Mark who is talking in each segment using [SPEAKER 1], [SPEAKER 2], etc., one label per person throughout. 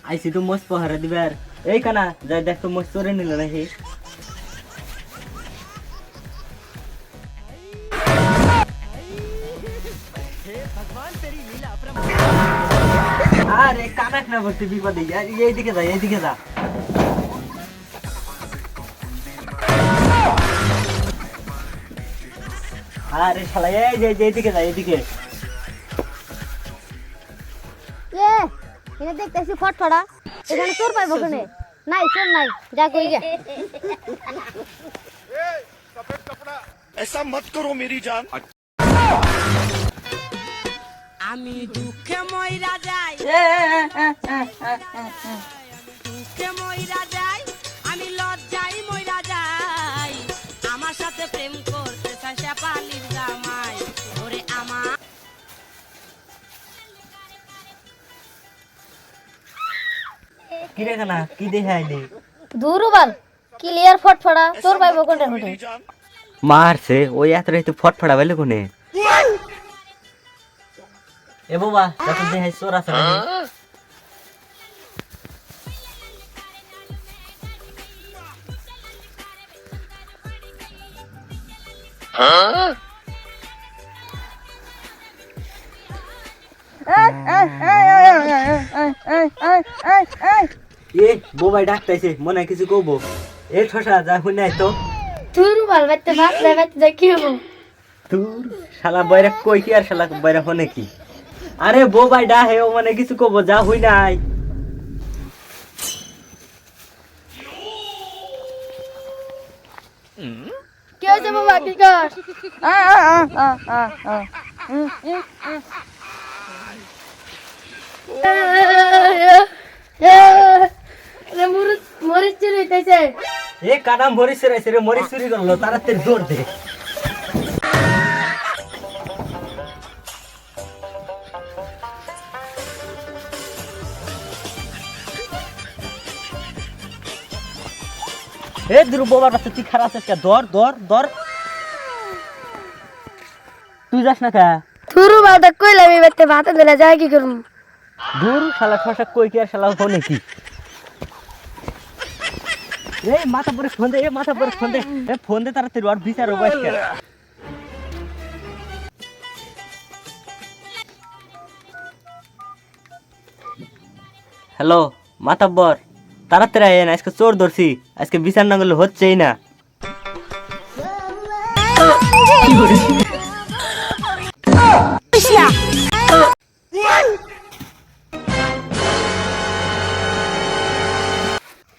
[SPEAKER 1] আইসি তো মোষ পাহারা দিবার এই কানা যাই দেখ তো মোষ চরে নিল নাকি আরে কানাক না বসে বিপদে এইদিকে যা এইদিকে যা আরে শালা এই যে এইদিকে যা এইদিকে
[SPEAKER 2] এ এনে দেখতেছি ফটফড়া এখানে চোর পাইবো কেনে নাই চোর নাই যা কই গে
[SPEAKER 3] सफेद कपड़ा ऐसा मत करो मेरी जान
[SPEAKER 4] আমি দুঃখে মইরা যাই দুঃখে মইরা যাই আমি লজ্জায় মইরা যাই আমার সাথে প্রেম করতে চাই শেফালির জামাই ওরে আমার
[SPEAKER 1] কি রে কানা কি দেখাইলি
[SPEAKER 2] দুরুবাল ক্লিয়ার ফটফড়া চোর পাইবো কোনটা হটে
[SPEAKER 1] মারছে ওই এত রাইতে ফটফড়া বাইলে কোনে এ বাবা তখন দেখাই চোর আছে নাকি এ বোবাই ডাকতেছে মনে হয় কিছু কইবো এ ঠসা যা শুনে আই তো
[SPEAKER 2] দুরুবাল বাইতে ভাত লাই বাইতে যা কি হবো
[SPEAKER 1] তোর শালা বাইরে কই কি আর শালা বাইরে হনে কি আরে বোবাই ডা হে ও মানে কিছু কইবো যা হই নাই
[SPEAKER 2] কি হইছে বাবা কি কর মরিচ চুরি হইতেছে
[SPEAKER 1] এ কানা মরিচ রাইছে রে মরিচ চুরি করলো তাড়াতাড়ি দৌড় দে এ ধ্রুব বাবার কাছে তুই খারাপ আছিস কে দর দর দর তুই যাস না কে
[SPEAKER 2] দুরুবাল তো কইলাম এই বাইতে ভাত দিলে যায় কি করুম
[SPEAKER 1] দূর শালা ঠসা কই কি আর শালা হনে কি এই মাথা পরে ফোন দে এ মাথা পরে ফোন দে এ ফোন দে তাড়াতাড়ি আর বিচার বয়স কে হ্যালো মাতাব্বর তাড়াতাড়ি আয়েন আজকে চোর ধরছি আজকে বিচার না করলে হচ্ছেই না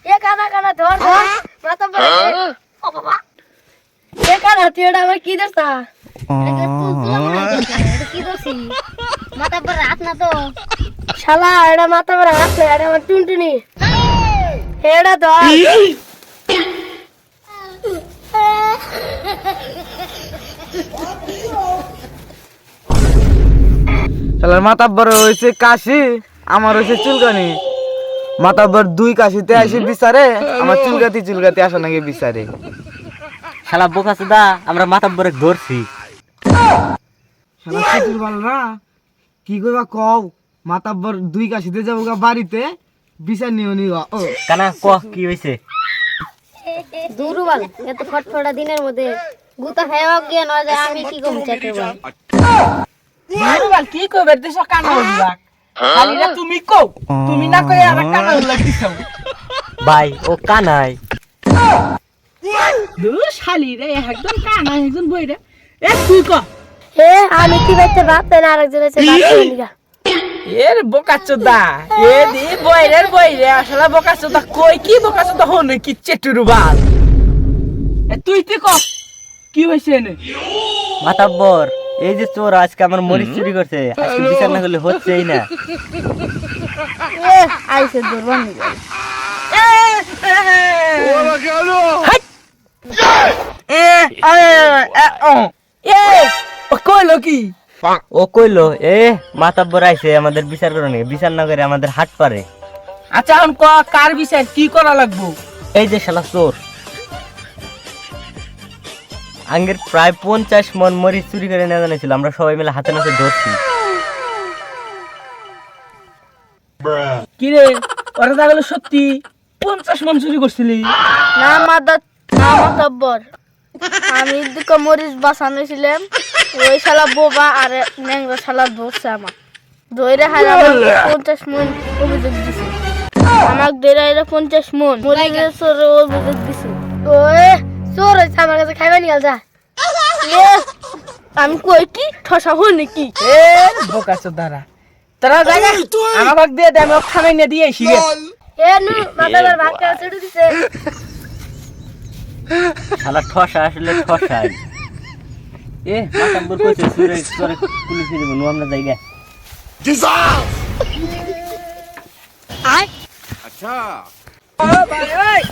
[SPEAKER 2] এ কানা কানা ধর ধর মাথা পরে ও বাবা এ কানা তুই এটা আমার কি দরতা কি দরছি মাথা পরে হাত না তো শালা এটা মাথা পরে হাত না এটা আমার টুনটুনি এটা ধর
[SPEAKER 5] শালার মাতাব্বর হয়েছে কাশি আমার হয়েছে চুলকানি মাতাব্বর দুই কাশিতে আসি বিচারে আমার চুলকাতি আসা নাকি বিচারে
[SPEAKER 1] শালা বোকা সুদা আমরা মাতাব্বরে ধরছি
[SPEAKER 5] শালা চুল বালরা কি কইবা কও মাতাব্বর দুই কাশিতে যাবো গা বাড়িতে বিচার নিও নি ও
[SPEAKER 1] কানা ক কি হইছে
[SPEAKER 2] দুরুবাল এত ফটফটা দিনের মধ্যে গুতা খাওয়া গিয়ে নয় যে আমি কি কম চাইতে বল
[SPEAKER 6] দুরুবাল কি কইবে দেশ কানা হইলাক খালিরা তুমি কও তুমি না কই আর কানা হইলাক দিছো
[SPEAKER 1] ভাই ও কানাই
[SPEAKER 6] দুর শালিরে একদম কানা একজন বইরা এ তুই ক
[SPEAKER 2] হে আমি কি বাইতে ভাত না আরেকজন আছে ভাত নিগা
[SPEAKER 6] এর বোকাচোদা এ দি বইরে আসলে বোকাচোদা কই কি বোকাচোদা হনে কি চেটুরুবাল এ তুই ক কি হইছে নে
[SPEAKER 1] মাতাব্বর এই যে চোর আজকে আমার মরিচ চুরি করছে আজকে বিচার না করলে হচ্ছেই না
[SPEAKER 2] এ আইছে দুরবান নিগা
[SPEAKER 6] ও কইলো কি
[SPEAKER 1] ও কইলো এ মাতাব্বর আইছে আমাদের বিচার করে নিয়ে বিচার না করে আমাদের হাট পারে
[SPEAKER 6] আচ্ছা এখন ক কার বিচার কি করা লাগবো
[SPEAKER 1] এই যে শালা চোর আঙ্গের প্রায় 50 মন মরিচ চুরি করে নিয়ে জানাইছিল আমরা সবাই মিলে হাতে নাতে ধরছি
[SPEAKER 6] কি রে ওরা তাহলে সত্যি 50 মন চুরি করছিলি?
[SPEAKER 2] না মাতাব্বর, আমি দুটো মরিচ বাঁচানোছিলাম, ওই শালা বোবা আর ন্যাংরা শালা ধরছে আমার, ধরে হারা 50 মন অভিযোগ দিছে, আমাকে ধরে হারা 50 মন মরিচের চোরে অভিযোগ দিছে। ওই চোর হয়েছে আমার কাছে খাইবা নিয়ে যা। আমি কই কি ঠসা হই নাকি?
[SPEAKER 6] এ বোকা চোদারা, তোরা জায়গা আমাকে দিয়ে দে, আমি ওকে খানাই না দিয়ে আসি গে।
[SPEAKER 2] এ নু মাতাব্বর ভাগ করে ছেড়ে দিছে।
[SPEAKER 1] শালা ঠসা আসলে ঠসাই। এ মাতাব্বর কইছে সুরে করে পুলিশে দিব নু আমরা জায়গা।
[SPEAKER 3] अच्छा
[SPEAKER 6] ও ভাই, ওই,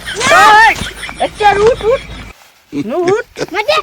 [SPEAKER 6] একটা উঠ উঠ, নু উঠ।
[SPEAKER 2] মাঝে